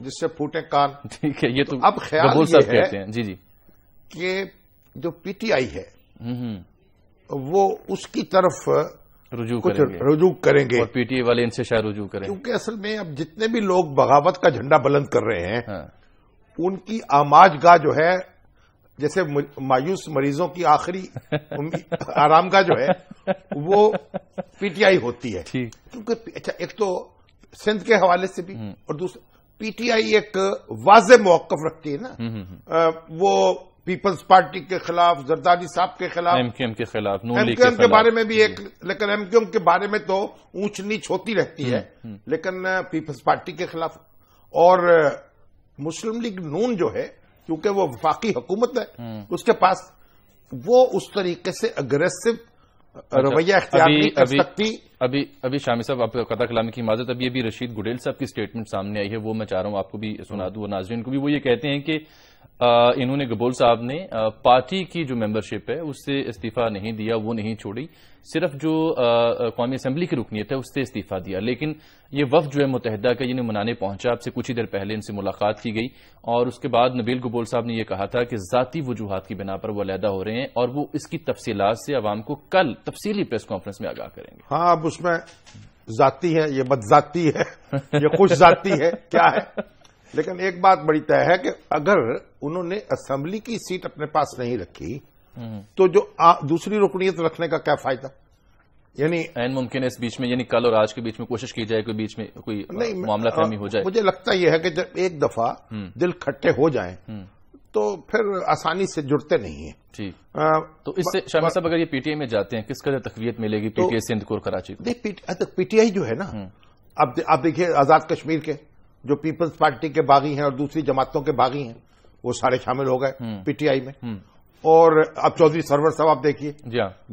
جس سے پھوٹے کان. ٹھیک ہے, یہ تو اب خیال گبول یہ صاحب ہے کہتے ہیں. جی جی, کہ جو پی ٹی آئی ہے وہ اس کی طرف رجوع کریں گے اور پی ٹی آئی والے ان سے شاید رجوع کریں, کیونکہ اصل میں اب جتنے بھی لوگ بغاوت کا جھنڈا بلند کر رہے ہیں ان کی آماج گاہ جو ہے, جیسے مایوس مریضوں کی آخری آرام گاہ جو ہے وہ پی ٹی آئی ہوتی ہے. کیونکہ اچھا, ایک تو سندھ کے حوالے سے بھی, اور دوسرا پی ٹی آئی ایک واضح موقف رکھتی ہے نا. وہ پیپلز پارٹی کے خلاف, زرداری صاحب کے خلاف, ایم کیو ایم کے خلاف, ایم کیو ایم کے بارے میں بھی ایک, لیکن ایم کیو ایم کے بارے میں تو اونچ نیچ ہوتی رہتی ہے, لیکن پیپلز پارٹی کے خلاف. اور مسلم لیگ نون جو ہے, کیونکہ وہ وفاقی حکومت ہے, اس کے پاس وہ اس طریقے سے اگریسو رویہ اختیار نہیں کر سکتی. ابھی شامی صاحب, آپ قطع کلامی کی معذرت, ابھی رشید گڈیل صاحب کی سٹیٹمنٹ سامنے آئی ہے, وہ میں چاہ رہا ہوں آپ کو بھی سنا دوں اور ناظرین کو بھی. وہ یہ کہتے ہیں کہ انہوں نے, گبول صاحب نے پارٹی کی جو ممبرشپ ہے اس سے استعفیٰ نہیں دیا, وہ نہیں چھوڑی, صرف جو قومی اسمبلی کی رکنیت ہے اس سے استعفیٰ دیا. لیکن یہ وفد جو ہے متحدہ کا انہیں منانے پہنچا, آپ سے کچھ ہی دیر پہلے ان سے ملاقات کی گئی, اور اس کے بعد نبیل گبول صاحب نے یہ کہا تھا کہ ذاتی وجوہات کی بنا پر وہ علیحدہ ہو رہے ہیں اور وہ اس کی تفصیلات سے عوام کو کل تفصیلی پریس کانفرنس میں آگاہ کریں گے. ہاں, اب اس میں ذاتی ہے, یہ بد ذاتی ہے, یہ خوش ذاتی ہے, کیا ہے. لیکن ایک بات بڑی طے ہے کہ اگر انہوں نے اسمبلی کی سیٹ اپنے پاس نہیں رکھی تو جو دوسری رکنیت رکھنے کا کیا فائدہ. یعنی این ممکن ہے اس بیچ میں, یعنی کل اور آج کے بیچ میں کوشش کی جائے, کوئی بیچ میں کوئی معاملہ فہمی ہو جائے. مجھے لگتا یہ ہے کہ جب ایک دفعہ دل کھٹے ہو جائیں تو پھر آسانی سے جڑتے نہیں ہیں. ٹھیک, تو اس سے شامی صاحب اگر یہ پی ٹی آئی میں جاتے ہیں کس قدر تقویت ملے گی پی ٹی آئی سندھ کو اور کراچی کو. پی ٹی آئی جو ہے نا, اب دیکھیے آزاد کشمیر کے جو پیپلز پارٹی کے باغی ہیں اور دوسری جماعتوں کے باغی ہیں وہ سارے شامل ہو گئے پی ٹی آئی میں. اور اب چودھری سرور صاحب آپ دیکھیے,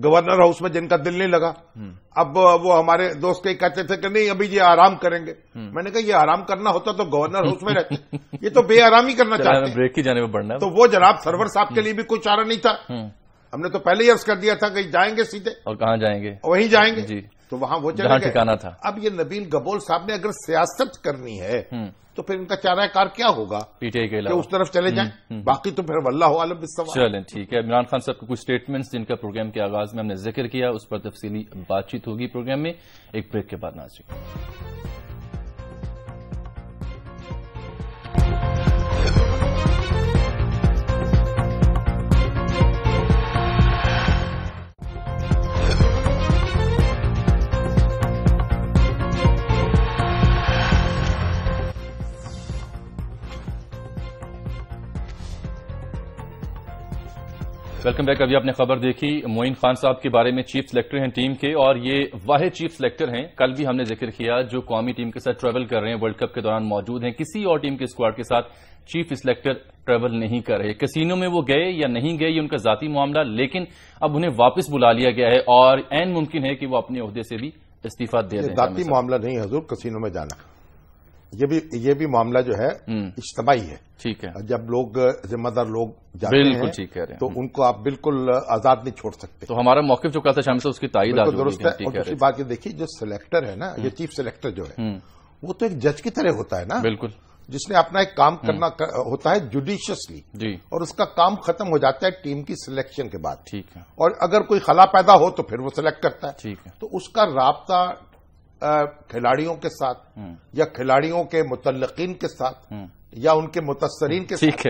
گورنر ہاؤس میں جن کا دل نہیں لگا, اب وہ ہمارے دوست کہتے تھے کہ نہیں ابھی یہ آرام کریں گے. میں نے کہا یہ آرام کرنا ہوتا تو گورنر ہاؤس میں رہتے, یہ تو بے آرامی کرنا چاہتے ہیں, بریک کی جانے میں بڑھنا. تو وہ جناب سرور صاحب کے لیے بھی کوئی چارہ نہیں تھا. ہم نے تو پہلے ہی عرض کر دیا تھا کہ جائیں گے سیدھے, اور کہاں جائیں گے, وہیں جائیں گے. جی, تو وہاں وہ جہاں ٹھکانا تھا. اب یہ نبیل گبول صاحب نے اگر سیاست کرنی ہے تو پھر ان کا چارہ کار کیا ہوگا, پی ٹی آئی کے کہ اس طرف چلے جائیں, باقی تو پھر واللہ عالم بالصواب. چلیں ٹھیک ہے. عمران خان صاحب کے کچھ سٹیٹمنٹس جن کا پروگرام کے آغاز میں ہم نے ذکر کیا, اس پر تفصیلی بات چیت ہوگی پروگرام میں. ایک بریک کے بعد ناظرین. Welcome back. ابھی آپ نے خبر دیکھی معین خان صاحب کے بارے میں, چیف سلیکٹر ہیں ٹیم کے, اور یہ واحد چیف سلیکٹر ہیں, کل بھی ہم نے ذکر کیا, جو قومی ٹیم کے ساتھ ٹریول کر رہے ہیں, ورلڈ کپ کے دوران موجود ہیں. کسی اور ٹیم کے اسکواڈ کے ساتھ چیف سلیکٹر ٹریول نہیں کر رہے. کسینو میں وہ گئے یا نہیں گئے یہ ان کا ذاتی معاملہ, لیکن اب انہیں واپس بلا لیا گیا ہے اور عین ممکن ہے کہ وہ اپنے عہدے سے بھی استعفیٰ دے دیں. ذاتی معاملہ نہیں حضور کسینو میں جانا, یہ بھی معاملہ جو ہے اجتماعی ہے. ٹھیک ہے, جب لوگ ذمہ دار لوگ جاتے بالکل ٹھیک کہہ رہے ہیں, تو ان کو آپ بالکل آزاد نہیں چھوڑ سکتے. تو ہمارا موقف جو کہا تھا شام سے اس کی تائید آج درست ہے. اور دوسری بات یہ دیکھیے, جو سلیکٹر ہے نا, یہ چیف سلیکٹر جو ہے وہ تو ایک جج کی طرح ہوتا ہے نا, بالکل, جس نے اپنا ایک کام کرنا ہوتا ہے جوڈیشیسلی, جی, اور اس کا کام ختم ہو جاتا ہے ٹیم کی سلیکشن کے بعد. ٹھیک ہے, اور اگر کوئی خلا پیدا ہو تو پھر وہ سلیکٹ کرتا ہے. ٹھیک ہے, تو اس کا رابطہ کھلاڑیوں کے ساتھ یا کھلاڑیوں کے متعلقین کے ساتھ یا ان کے متاثرین کے ساتھ,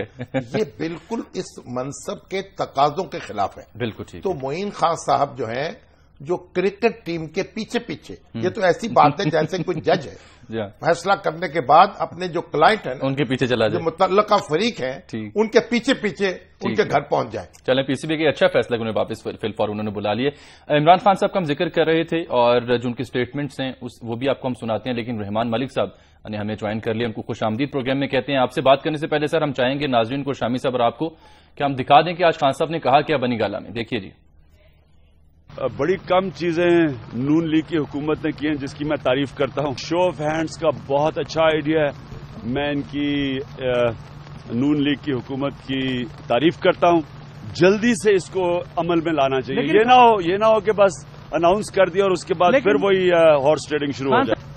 یہ بالکل اس منصب کے تقاضوں کے خلاف ہے. بالکل ٹھیک. تو معین خان صاحب جو ہیں, جو کرکٹ ٹیم کے پیچھے, یہ تو ایسی بات ہے جیسے کوئی جج ہے فیصلہ کرنے کے بعد اپنے جو کلائنٹ ہیں ان کے پیچھے چلا جائے, جو متعلقہ فریق ہیں ان کے پیچھے ان کے گھر پہنچ جائے. چلیں, پی سی بی کا اچھا فیصلہ انہیں واپس فی الفور انہوں نے بلا لیے. عمران خان صاحب کا ہم ذکر کر رہے تھے اور جو ان کے سٹیٹمنٹس ہیں وہ بھی آپ کو ہم سناتے ہیں, لیکن رحمان ملک صاحب نے ہمیں جوائن کر لیا, ان کو خوش آمدید پروگرام میں کہتے ہیں. آپ سے بات کرنے سے پہلے سر ہم چاہیں گے ناظرین کو, شامی صاحب اور آپ کو, کہ ہم دکھا دیں کہ آج خان صاحب نے کہا کیا بنی گالا میں. دیکھیے جی. بڑی کم چیزیں نون لیگ کی حکومت نے کی ہیں جس کی میں تعریف کرتا ہوں. شو آف ہینڈز کا بہت اچھا آئیڈیا ہے, میں ان کی نون لیگ کی حکومت کی تعریف کرتا ہوں. جلدی سے اس کو عمل میں لانا چاہیے. یہ نہ ہو کہ بس اناؤنس کر دیا اور اس کے بعد پھر وہی ہارس ٹریڈنگ شروع ہو جائے.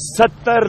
70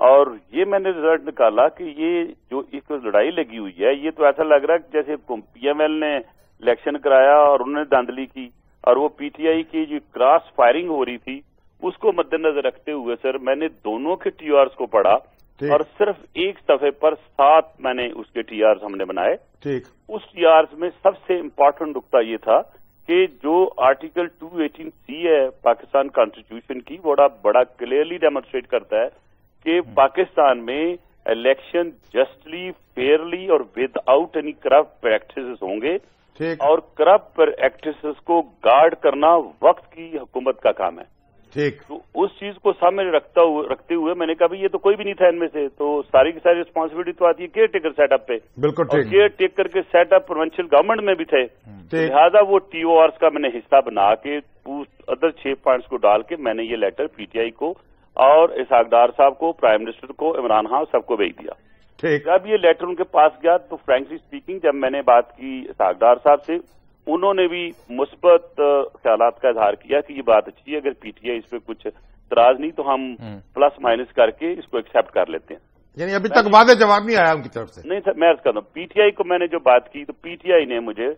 اور یہ میں نے رزلٹ نکالا کہ یہ جو ایک لڑائی لگی ہوئی ہے یہ تو ایسا لگ رہا ہے جیسے پی ایم ایل نے الیکشن کرایا اور انہوں نے دھاندلی کی اور وہ پی ٹی آئی کی جو کراس فائرنگ ہو رہی تھی اس کو مد نظر رکھتے ہوئے سر میں نے دونوں کے ٹی آرز کو پڑھا اور صرف ایک صفحے پر 7 میں نے اس کے ٹی آرز ہم نے بنائے. اس ٹی آرز میں سب سے امپورٹنٹ نقطہ یہ تھا کہ جو آرٹیکل 218C ہے پاکستان کانسٹیٹیوشن کی وہ بڑا کلیئرلی ڈیمونسٹریٹ کرتا ہے کہ پاکستان میں الیکشن جسٹلی فیئرلی اور with out any corrupt practices ہوں گے اور کرپٹ پریکٹسز کو گارڈ کرنا وقت کی حکومت کا کام ہے. تو اس چیز کو سامنے رکھتے ہوئے میں نے کہا یہ تو کوئی بھی نہیں تھا ان میں سے, تو ساری کی ساری رسپانسبلٹی تو آتی ہے کیئر ٹیکر سیٹ اپ پہ. بالکل کیئر ٹیکر کے سیٹ اپ پروونشل گورنمنٹ میں بھی تھے, لہٰذا وہ ٹی او آرز کا میں نے حصہ بنا کے ادر 6 پوائنٹس کو ڈال کے میں نے یہ لیٹر پی ٹی آئی کو اور اسحاق ڈار صاحب کو, پرائم منسٹر کو, عمران خان سب کو بھیج دیا. جب یہ لیٹر ان کے پاس گیا تو فرینکلی اسپیکنگ جب میں نے بات کی اسحاق ڈار صاحب سے انہوں نے بھی مثبت خیالات کا اظہار کیا کہ یہ بات اچھی ہے, اگر پی ٹی آئی اس پہ کچھ اعتراض نہیں تو ہم پلس مائنس کر کے اس کو ایکسپٹ کر لیتے ہیں. یعنی ابھی تک واضح جواب نہیں آیا ان کی طرف سے؟ نہیں سر, میں عرض کرتا ہوں پی ٹی آئی کو میں نے جو بات کی تو پی ٹی آئی نے مجھے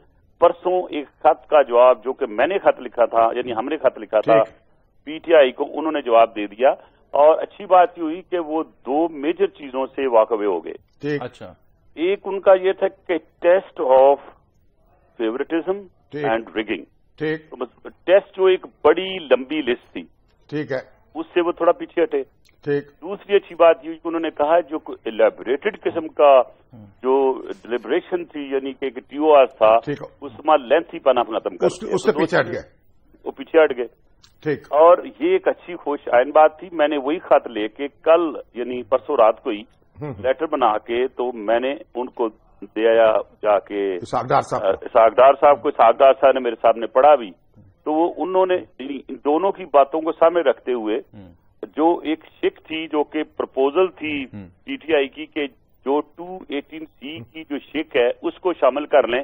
پرسوں ایک خط کا جواب جو کہ میں نے خط لکھا تھا یعنی ہم نے خط لکھا تھا پی ٹی آئی کو, انہوں نے جواب دے دیا. اور اچھی بات یہ ہوئی کہ وہ 2 میجر چیزوں سے واک اوے ہو گئے. اچھا, ایک ان کا یہ تھا کہ test of favouritism and rigging, test جو ایک بڑی لمبی لسٹ تھی ٹھیک ہے اس سے وہ تھوڑا پیچھے ہٹے. دوسری اچھی بات یہ کہ انہوں نے کہا جو الیبوریٹڈ قسم کا جو ڈیلیبریشن تھی یعنی کہ ایک ٹی او آر تھا اس میں لینتھی پنا ختم کر اس سے پیچھے ہٹ گئے, وہ پیچھے ہٹ گئے. اور یہ ایک اچھی خوش آئین بات تھی. میں نے وہی خط لے کے کل یعنی پرسوں رات کو ہی لیٹر بنا کے تو میں نے ان کو دیا جا کے اسحاق ڈار صاحب کو. اسحاق ڈار صاحب نے میرے سامنے پڑھا بھی, تو وہ انہوں نے ان دونوں کی باتوں کو سامنے رکھتے ہوئے جو ایک شک تھی جو کہ پرپوزل تھی پی ٹی آئی کی کہ جو 218C کی جو شک ہے اس کو شامل کر لیں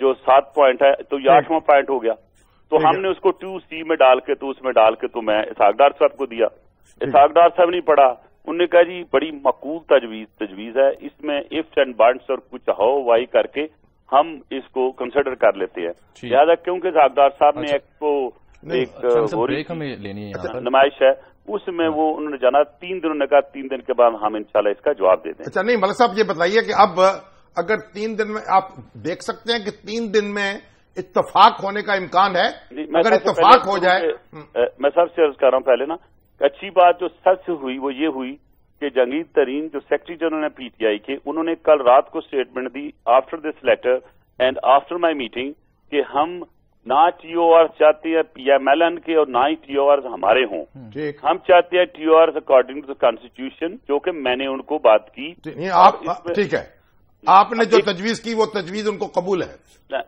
جو 7 پوائنٹ ہے تو یہ 8واں پوائنٹ ہو گیا. تو ہم نے اس کو 2C میں ڈال کے تو اس میں ڈال کے تو میں اسحاق ڈار صاحب کو دیا. اسحاق ڈار صاحب نہیں پڑھا, انہوں نے کہا جی بڑی معقول تجویز ہے, اس میں ifs اینڈ buts اور کچھ ہو وائی کر کے ہم اس کو کنسیڈر کر لیتے ہیں. لہٰذا کیونکہ اسحاق ڈار صاحب نے ایک نمائش ہے اس میں وہ انہوں نے جانا 3 دنوں نے کہا 3 دن کے بعد ہم انشاءاللہ اس کا جواب دے دیں. اچھا نہیں ملک صاحب یہ بتائیے کہ اب اگر 3 دن میں آپ دیکھ سکتے ہیں کہ 3 دن میں اتفاق ہونے کا امکان ہے؟ اگر اتفاق ہو جائے, میں سب سے عرض کر رہا ہوں پہلے نا اچھی بات جو سچ سے ہوئی وہ یہ ہوئی کہ جہانگیر ترین جو سیکرٹری جنرل ہے پی ٹی آئی کے انہوں نے کل رات کو اسٹیٹمنٹ دی after this letter and after my meeting کہ ہم نہ ٹی او آر چاہتے ہیں پی ایم ایل این کے اور نہ ہی ٹی او آر ہمارے ہوں. ہم چاہتے ہیں T O R according to the constitution جو کہ میں نے ان کو بات کی. ٹھیک ہے, آپ نے جو تجویز کی وہ تجویز ان کو قبول ہے,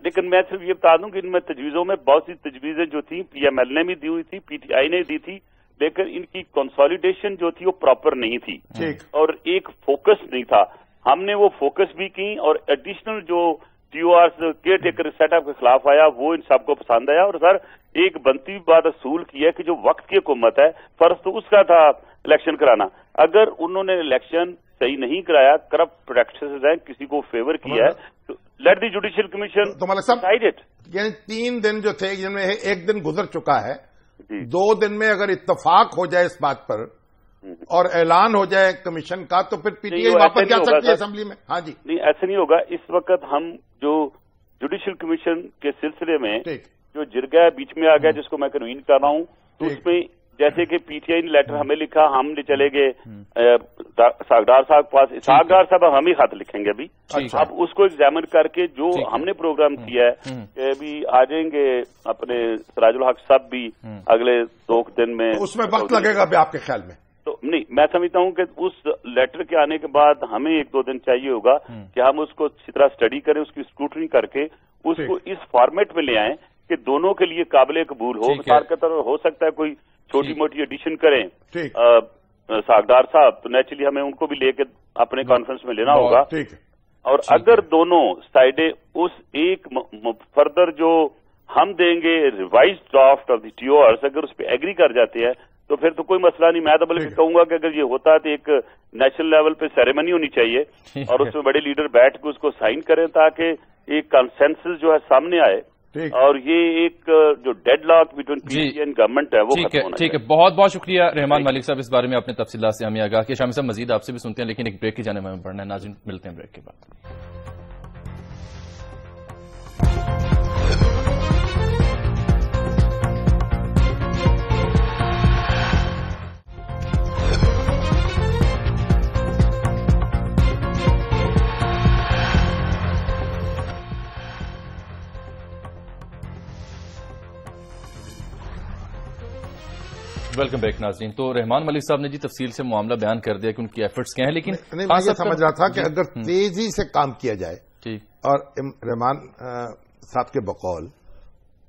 لیکن میں صرف یہ بتا دوں کہ ان میں تجویزوں میں بہت سی تجویزیں جو تھیں پی ایم ایل نے بھی دی ہوئی تھی, پی ٹی آئی نے دی تھی, لیکن ان کی کنسالیڈیشن جو تھی وہ پراپر نہیں تھی اور ایک فوکس نہیں تھا. ہم نے وہ فوکس بھی کی اور ایڈیشنل جو T O R caretaker set up کے خلاف آیا وہ ان سب کو پسند آیا. اور سر ایک بنتی بات اصول کی ہے کہ جو وقت کی حکومت ہے فرض تو اس کا تھا الیکشن کرانا, اگر انہوں نے الیکشن صحیح نہیں کرایا, کرپٹ پریکٹسز ہیں, کسی کو فیور کیا ہے تو let the judicial commission decide it. یعنی 3 دن جو تھے جن میں 1 دن گزر چکا ہے, 2 دن میں اگر اتفاق ہو جائے اس بات پر اور اعلان ہو جائے کمیشن کا تو پھر پی ٹی آئی واپس جا سکتی ہے اسمبلی میں. ہاں جی نہیں ایسا نہیں ہوگا. اس وقت ہم جو جوڈیشل کمیشن کے سلسلے میں جو جرگا بیچ میں آ گیا جس کو میں کنوین کر رہا ہوں تو اس میں جیسے کہ پی ٹی آئی نے لیٹر ہمیں لکھا, ہم چلے گئے اسحاق ڈار صاحب کے پاس. اسحاق ڈار صاحب ہم ہی خط لکھیں گے ابھی, اب اس کو ایگزامن کر کے جو ہم نے پروگرام کیا ہے کہ ابھی آ جائیں گے اپنے سراج الحق صاحب بھی اگلے 2 دن میں. اس میں وقت لگے گا آپ کے خیال میں؟ تو نہیں, میں سمجھتا ہوں کہ اس لیٹر کے آنے کے بعد ہمیں 1-2 دن چاہیے ہوگا کہ ہم اس کو اچھی طرح اسٹڈی کریں, اس کی اسکروٹنی کر کے اس کو اس فارمیٹ میں لے آئیں کہ دونوں کے لیے قابل قبول ہو. مثال کے طور پر ہو سکتا ہے کوئی چھوٹی موٹی ایڈیشن کریں اسحاق ڈار صاحب, تو نیچرلی ہمیں ان کو بھی لے کے اپنے کانفرنس میں لینا ہوگا. اور اگر دونوں سائڈیں اس ایک فردر جو ہم دیں گے revise draft of the T O Rs اگر اس پہ ایگری کر جاتے ہیں تو پھر تو کوئی مسئلہ نہیں. میں تو بلکہ کہوں گا کہ اگر یہ ہوتا ہے تو ایک نیشنل لیول پہ سیریمنی ہونی چاہیے اور اس میں بڑے لیڈر بیٹھ کے اس کو سائن کریں تاکہ ایک کنسنسس جو ہے سامنے آئے اور یہ ایک جو deadlock between P T I and government ہے وہ ختم ہونا چاہیے. ٹھیک ہے, بہت بہت شکریہ رحمان ملک صاحب, اس بارے میں اپنے تفصیلات سے ہمیں آگاہ کیا. شامی صاحب مزید آپ سے بھی سنتے ہیں لیکن ایک بریک کی جانب ہمیں بڑھنا ہے. ناظرین ملتے ہیں بریک کے بعد. ویلکم بیک ناظرین. تو رحمان ملک صاحب نے جی تفصیل سے معاملہ بیان کر دیا کہ ان کی ایفرٹس کیا ہیں, لیکن میں یہ سمجھ رہا تھا کہ اگر تیزی سے کام کیا جائے اور رحمان صاحب کے بقول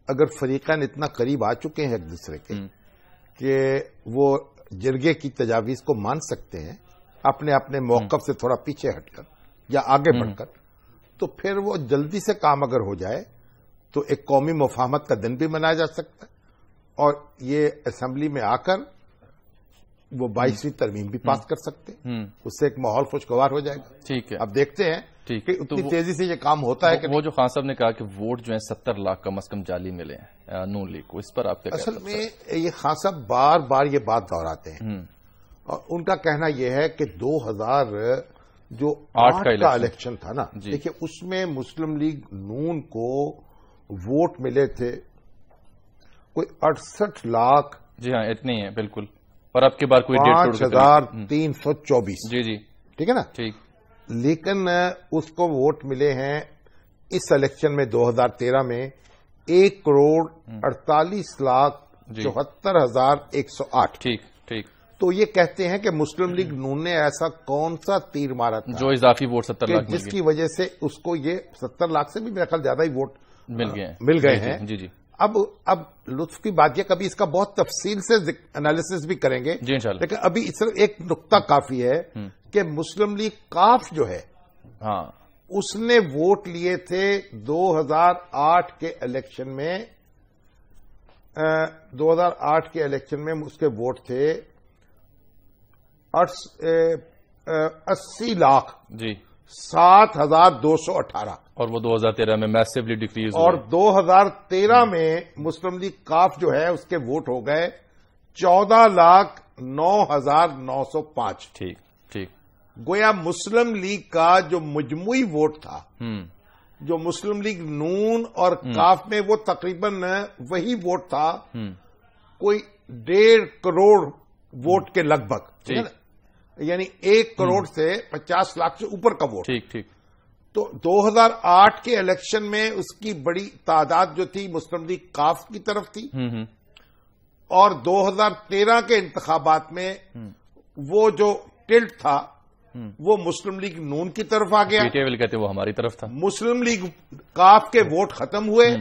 اگر فریقین اتنا قریب آ چکے ہیں ایک دوسرے کے کہ وہ جرگے کی تجاویز کو مان سکتے ہیں اپنے اپنے موقف سے تھوڑا پیچھے ہٹ کر یا آگے بڑھ کر, تو پھر وہ جلدی سے کام اگر ہو جائے تو ایک قومی مفاہمت کا دن بھی منایا جا سکتا ہے اور یہ اسمبلی میں آ کر وہ 22ویں ترمیم بھی پاس کر سکتے ہیں. اس سے ایک ماحول خوشگوار ہو جائے گا. ٹھیک ہے, اب دیکھتے ہیں کہ اتنی تیزی سے یہ کام ہوتا ہے کہ وہ جو خان صاحب نے کہا کہ ووٹ جو ہیں 70 لاکھ کم از کم جعلی ملے ہیں نون لیگ کو, اس پر آپ کیا اصل میں یہ خان صاحب بار بار یہ بات دہراتے ہیں اور ان کا کہنا یہ ہے کہ 2008 کا الیکشن تھا نا, دیکھیے اس میں مسلم لیگ نون کو ووٹ ملے تھے کوئی 68 لاکھ. جی ہاں اتنے ہی ہیں بالکل, اور اب کی بار کوئی 5324. جی جی ٹھیک ہے نا. ٹھیک, لیکن اس کو ووٹ ملے ہیں اس الیکشن میں 2013 میں 1,48,74,108. ٹھیک ٹھیک. تو یہ کہتے ہیں کہ مسلم لیگ نون نے ایسا کون سا تیر مارا تھا جو اضافی ووٹ 70 لاکھ جس کی وجہ سے اس کو یہ 70 لاکھ سے بھی میرا خیال زیادہ ہی ووٹ مل گئے ہیں. جی جی. اب لطف کی بات یہ کبھی اس کا بہت تفصیل سے انالیسس بھی کریں گے جی انشاءاللہ, لیکن ابھی صرف ایک نقطہ کافی ہے کہ مسلم لیگ کاف جو ہے اس نے ووٹ لیے تھے 2008 کے الیکشن میں 2008 کے الیکشن میں اس کے ووٹ تھے 80 لاکھ جی 7,218 اور وہ 2013 میں میسیولی ڈیکریز اور 2013 میں مسلم لیگ کاف جو ہے اس کے ووٹ ہو گئے 14,09,905. ٹھیک ٹھیک. گویا مسلم لیگ کا جو مجموعی ووٹ تھا جو مسلم لیگ نون اور کاف میں وہ تقریباً وہی ووٹ تھا کوئی 1.5 کروڑ ووٹ کے لگ بھگ, یعنی 1 کروڑ سے 50 لاکھ سے اوپر کا ووٹ. ٹھیک ٹھیک. تو 2008 کے الیکشن میں اس کی بڑی تعداد جو تھی مسلم لیگ کاف کی طرف تھی اور 2013 کے انتخابات میں وہ جو ٹلٹ تھا وہ مسلم لیگ نون کی طرف آ گیا. کہتے وہ ہماری طرف تھا. مسلم لیگ کاف کے ووٹ ختم ہوئے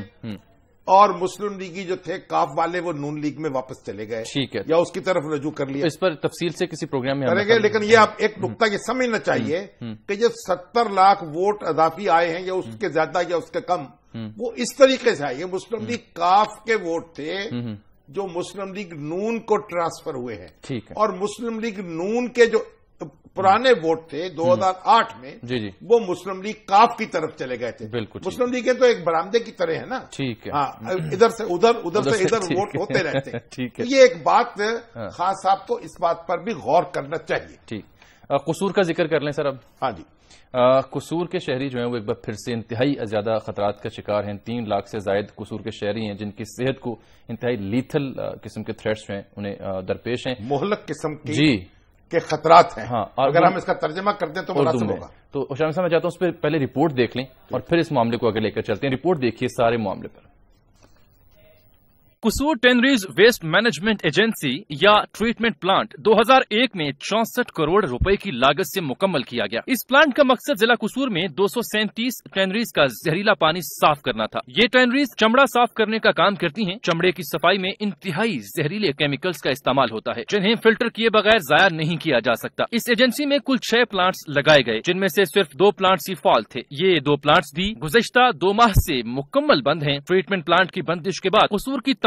اور مسلم لیگی جو تھے کاف والے وہ نون لیگ میں واپس چلے گئے. ٹھیک ہے, یا اس کی طرف رجوع کر لیا. اس پر تفصیل سے کسی پروگرام میں کریں گے, لیکن یہ آپ ایک نقطہ یہ سمجھنا چاہیے کہ جب 70 لاکھ ووٹ اضافی آئے ہیں یا اس کے زیادہ یا اس کے کم, وہ اس طریقے سے آئے. مسلم لیگ کاف کے ووٹ تھے جو مسلم لیگ نون کو ٹرانسفر ہوئے ہیں. ٹھیک ہے. اور مسلم لیگ نون کے جو پرانے ووٹ تھے 2008 میں وہ مسلم لیگ کاف کی طرف چلے گئے تھے. بالکل. مسلم لیگ تو ایک برآمدے کی طرح ہے نا. ٹھیک ہے. ہاں, ادھر سے ادھر سے ادھر ووٹ ہوتے رہتے ہیں. ٹھیک ہے. یہ ایک بات خان صاحب کو اس بات پر بھی غور کرنا چاہیے. ٹھیک. قصور کا ذکر کر لیں سر اب. ہاں جی. قصور کے شہری جو ہیں وہ ایک بار پھر سے انتہائی زیادہ خطرات کا شکار ہیں. 3 لاکھ سے زائد قصور کے شہری ہیں جن کی صحت کو انتہائی لیتھل قسم کے تھریٹس ہیں انہیں درپیش ہیں. مہلک قسم کی کے خطرات ہیں. ہاں, اگر ہم اس کا ترجمہ کر دیں تو مناسب ہوگا. تو شامی صاحب میں چاہتا ہوں اس پہ پہلے رپورٹ دیکھ لیں اور پھر اس معاملے کو آگے لے کر چلتے ہیں. رپورٹ دیکھیے سارے معاملے پر. قصور ٹینریز ویسٹ مینجمنٹ ایجنسی یا ٹریٹمنٹ پلانٹ 2001 میں 64 کروڑ روپے کی لاگت سے مکمل کیا گیا. اس پلانٹ کا مقصد ضلع قصور میں 237 ٹینریز کا زہریلا پانی صاف کرنا تھا. یہ ٹینریز چمڑا صاف کرنے کا کام کرتی ہیں. چمڑے کی صفائی میں انتہائی زہریلے کیمیکلز کا استعمال ہوتا ہے جنہیں فلٹر کیے بغیر ضائع نہیں کیا جا سکتا. اس ایجنسی میں کل 6 پلانٹس لگائے گئے جن میں سے صرف 2 پلانٹس ہی فعال تھے. یہ 2 پلانٹس بھی گزشتہ 2 ماہ سے مکمل بند ہیں. ٹریٹمنٹ پلانٹ کی بندش کے بعد قصور کی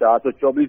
424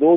2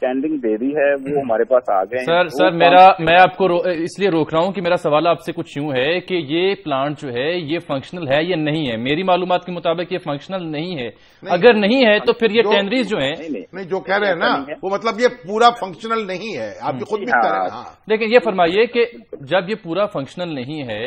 ٹینڈرنگ دے دی ہے، وہ ہمارے پاس آ گئے ہیں۔ سر میں آپ کو اس لیے روک رہا ہوں کہ میرا سوال آپ سے کچھ یوں ہے کہ یہ پلانٹ جو ہے یہ فنکشنل ہے یا نہیں ہے؟ میری معلومات کے مطابق یہ فنکشنل نہیں ہے، اگر نہیں ہے تو پھر یہ ٹینڈریز جو ہیں نہیں جو کہہ رہے ہیں نا وہ مطلب یہ پورا فنکشنل نہیں ہے، آپ کی خود بھی کہہ رہے ہیں۔ لیکن یہ فرمائیے کہ جب یہ پورا فنکشنل نہیں ہے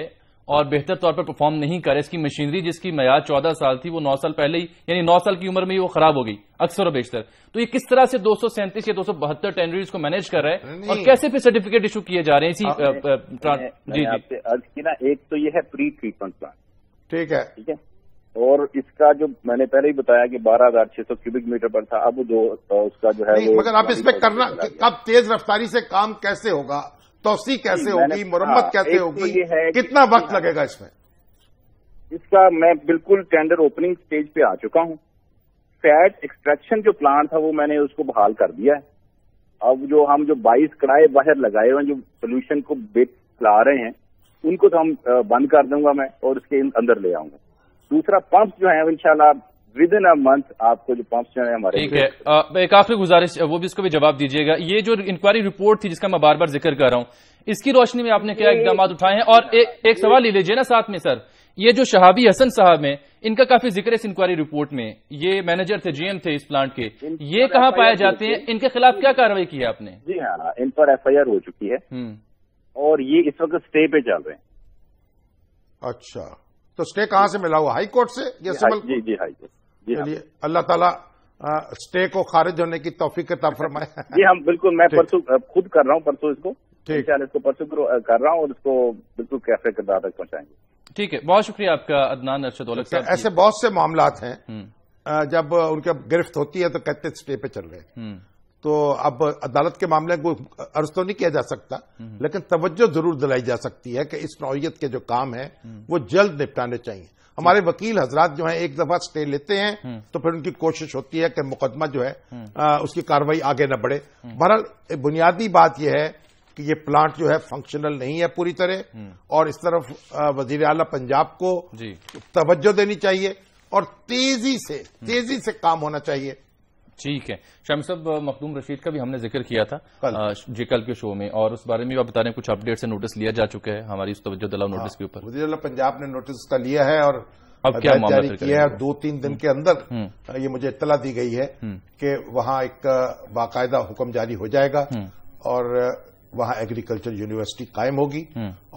اور بہتر طور پر پرفارم نہیں کرے، اس کی مشینری جس کی میعاد 14 سال تھی وہ 9 سال پہلے ہی، یعنی 9 سال کی عمر میں ہی وہ خراب ہو گئی اکثر و بیشتر، تو یہ کس طرح سے 237 یا 272 ٹینڈریز کو مینیج کر رہا ہے اور کیسے پھر سرٹیفکیٹ ایشو کیے جا رہے ہیں؟ جی آپ سے عرض کی نا، ایک تو یہ ہے پری ٹریٹمنٹ پلانٹ، ٹھیک ہے، اور اس کا جو میں نے پہلے ہی بتایا کہ 12,600 کیوبک میٹر پر تھا، اب جو اس کا جو ہے مگر آپ اس پہ کرنا کب تیز رفتاری سے کام کیسے ہوگا، توسیع کیسے ہوگی، مرمت کیسے ہوگی، کتنا وقت لگے گا اس میں؟ اس کا میں بالکل ٹینڈر اوپننگ سٹیج پہ آ چکا ہوں۔ فیٹ ایکسٹریکشن جو پلانٹ تھا وہ میں نے اس کو بحال کر دیا ہے۔ اب جو ہم 22 کڑائے باہر لگائے ہوئے ہیں جو سولوشن کو لا رہے ہیں ان کو تو ہم بند کر دوں گا میں اور اس کے اندر لے آؤں گا۔ دوسرا پمپس جو ہیں انشاءاللہ ود ان اے منتھ آپ کو جو پمپس جو ہیں ہمارے، ٹھیک ہے، ایک آخری گزارش وہ بھی اس کو بھی جواب دیجیے گا، یہ جو انکوائری رپورٹ تھی جس کا میں بار بار ذکر کر رہا ہوں، اس کی روشنی میں آپ نے کیا اقدامات اٹھائے ہیں؟ اور ایک سوال لے لیجیے نا ساتھ میں سر، یہ جو شہابی حسن صاحب ہیں ان کا کافی ذکر ہے اس انکوائری رپورٹ میں، یہ مینیجر تھے، جی ایم تھے اس پلانٹ کے، یہ کہاں پائے جاتے ہیں؟ ان کے خلاف کیا کارروائی کی ہے آپ نے؟ جی ہاں، ان پر ایف آئی آر ہو چکی ہے اور یہ اس وقت اسٹے پہ چل رہے ہیں۔ اچھا، تو اسٹے کہاں سے ملا ہوا؟ ہائی کورٹ سے؟ جی ہائی کورٹ۔ چلیے اللہ تعالیٰ اسٹے کو خارج ہونے کی توفیق عطا فرمائے۔ جی ہم بالکل، میں پرسوں خود کر رہا ہوں، پرسوں اس کو اس کو پرسوں کر رہا ہوں اور اس کو بالکل کیفے کردار تک پہنچائیں گے۔ ٹھیک ہے، بہت شکریہ آپ کا عدنان ارشد اولک صاحب۔ ایسے بہت سے معاملات ہیں جب ان کی گرفت ہوتی ہے تو کہتے ہیں اسٹے پہ چل رہے ہیں، تو اب عدالت کے معاملے کو عرض تو نہیں کیا جا سکتا لیکن توجہ ضرور دلائی جا سکتی ہے کہ اس نوعیت کے جو کام ہیں وہ جلد نپٹانے چاہیے۔ ہمارے وکیل حضرات جو ہیں ایک دفعہ اسٹے لیتے ہیں تو پھر ان کی کوشش ہوتی ہے کہ مقدمہ جو ہے اس کی کارروائی آگے نہ بڑھے۔ بہرحال بنیادی بات یہ ہے کہ یہ پلانٹ جو ہے فنکشنل نہیں ہے پوری طرح، اور اس طرف وزیر اعلیٰ پنجاب کو توجہ دینی چاہیے اور تیزی سے کام ہونا چاہیے۔ ٹھیک ہے، شامی صاحب مخدوم رشید کا بھی ہم نے ذکر کیا تھا جی کل کے شو میں، اور اس بارے میں آپ بتا رہے ہیں کچھ اپڈیٹ سے نوٹس لیا جا چکا ہے ہماری اس توجہ دلاؤ نوٹس کے اوپر؟ وزیر اعلیٰ پنجاب نے نوٹس کا لیا ہے اور اب کیا جاری کیا ہے، 2-3 دن کے اندر یہ مجھے اطلاع دی گئی ہے کہ وہاں ایک باقاعدہ حکم جاری ہو جائے گا اور وہاں ایگریکلچر یونیورسٹی قائم ہوگی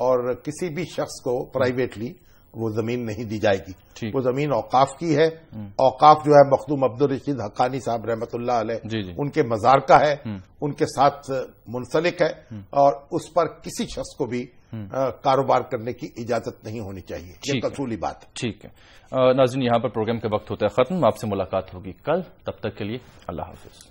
اور کسی بھی شخص کو پرائیویٹلی وہ زمین نہیں دی جائے گی، وہ زمین اوقاف کی ہے۔ اوقاف جو ہے مخدوم عبدالرشید حقانی صاحب رحمۃ اللہ علیہ ان کے مزار کا ہے، ان کے ساتھ منسلک ہے اور اس پر کسی شخص کو بھی کاروبار کرنے کی اجازت نہیں ہونی چاہیے، یہ اصولی بات ہے۔ ٹھیک ہے ناظرین، یہاں پر پروگرام کا وقت ہوتا ہے ختم، آپ سے ملاقات ہوگی کل، تب تک کے لیے اللہ حافظ۔